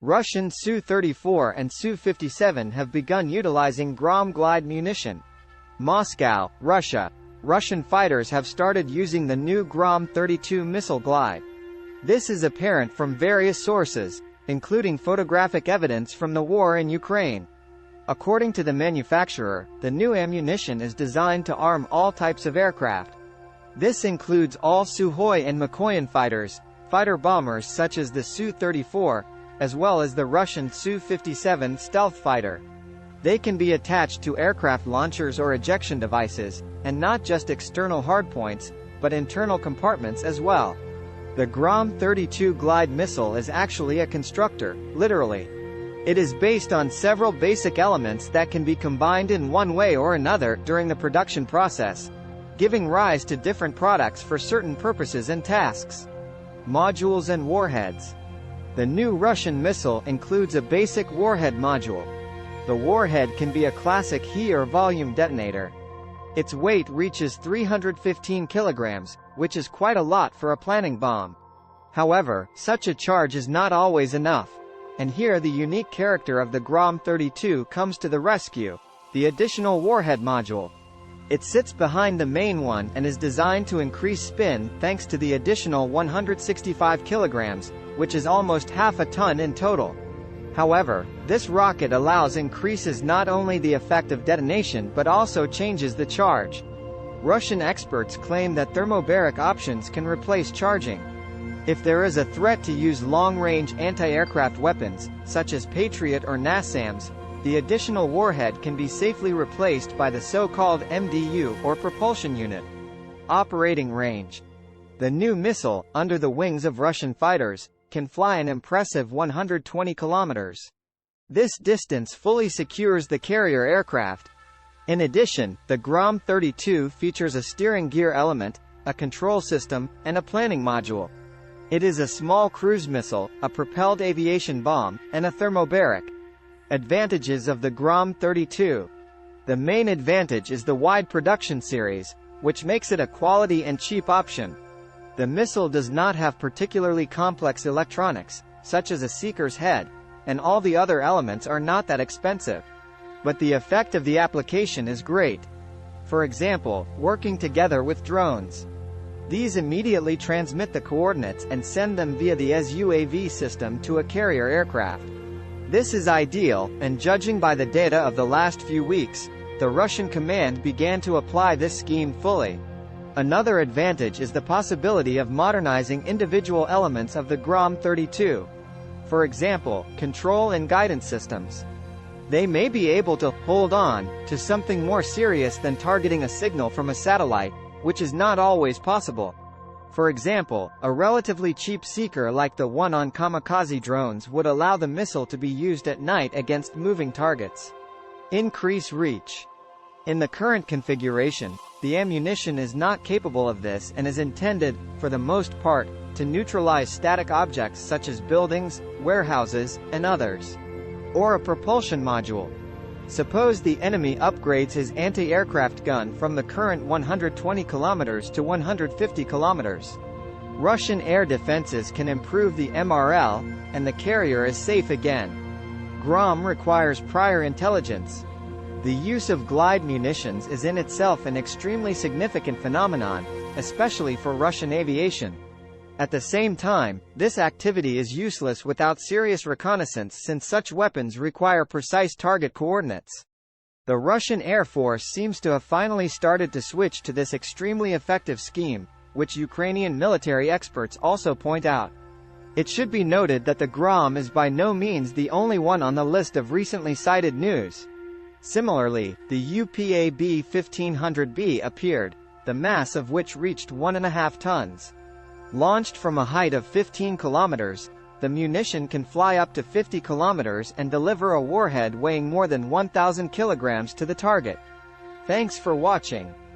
Russian Su-34 and Su-57 have begun utilizing GROM glide munition. Moscow, Russia. Russian fighters have started using the new GROM-32 missile glide. This is apparent from various sources, including photographic evidence from the war in Ukraine. According to the manufacturer, the new ammunition is designed to arm all types of aircraft. This includes all Sukhoi and Mikoyan fighters, fighter bombers such as the Su-34, as well as the Russian Su-57 stealth fighter. They can be attached to aircraft launchers or ejection devices, and not just external hardpoints, but internal compartments as well. The GROM-32 glide missile is actually a constructor, literally. It is based on several basic elements that can be combined in one way or another during the production process, giving rise to different products for certain purposes and tasks. Modules and warheads. The new Russian missile includes a basic warhead module. The warhead can be a classic He or volume detonator. Its weight reaches 315 kilograms, which is quite a lot for a planning bomb. However, such a charge is not always enough. And here the unique character of the GROM-32 comes to the rescue: the additional warhead module. It sits behind the main one and is designed to increase spin thanks to the additional 165 kilograms, which is almost half a ton in total. However, this rocket increases not only the effect of detonation but also changes the charge. Russian experts claim that thermobaric options can replace charging. If there is a threat to use long-range anti-aircraft weapons, such as Patriot or NASAMS, the additional warhead can be safely replaced by the so-called MDU or propulsion unit. Operating range. The new missile, under the wings of Russian fighters, can fly an impressive 120 kilometers. This distance fully secures the carrier aircraft. In addition, the GROM-32 features a steering gear element, a control system, and a planning module. It is a small cruise missile, a propelled aviation bomb, and a thermobaric. Advantages of the GROM-32. The main advantage is the wide production series, which makes it a quality and cheap option. The missile does not have particularly complex electronics, such as a seeker's head, and all the other elements are not that expensive. But the effect of the application is great. For example, working together with drones. These immediately transmit the coordinates and send them via the SUAV system to a carrier aircraft. This is ideal, and judging by the data of the last few weeks, the Russian command began to apply this scheme fully. Another advantage is the possibility of modernizing individual elements of the GROM-32. For example, control and guidance systems. They may be able to hold on to something more serious than targeting a signal from a satellite, which is not always possible. For example, a relatively cheap seeker like the one on kamikaze drones would allow the missile to be used at night against moving targets. Increase reach. In the current configuration, the ammunition is not capable of this and is intended, for the most part, to neutralize static objects such as buildings, warehouses, and others. Or a propulsion module. Suppose the enemy upgrades his anti-aircraft gun from the current 120 kilometers to 150 kilometers. Russian air defenses can improve the MRL, and the carrier is safe again. GROM requires prior intelligence. The use of glide munitions is in itself an extremely significant phenomenon, especially for Russian aviation. At the same time, this activity is useless without serious reconnaissance since such weapons require precise target coordinates. The Russian Air Force seems to have finally started to switch to this extremely effective scheme, which Ukrainian military experts also point out. It should be noted that the GROM is by no means the only one on the list of recently cited news. Similarly, the UPAB 1500B appeared, the mass of which reached 1.5 tons. Launched from a height of 15 kilometers, the munition can fly up to 50 kilometers and deliver a warhead weighing more than 1,000 kilograms to the target. Thanks for watching.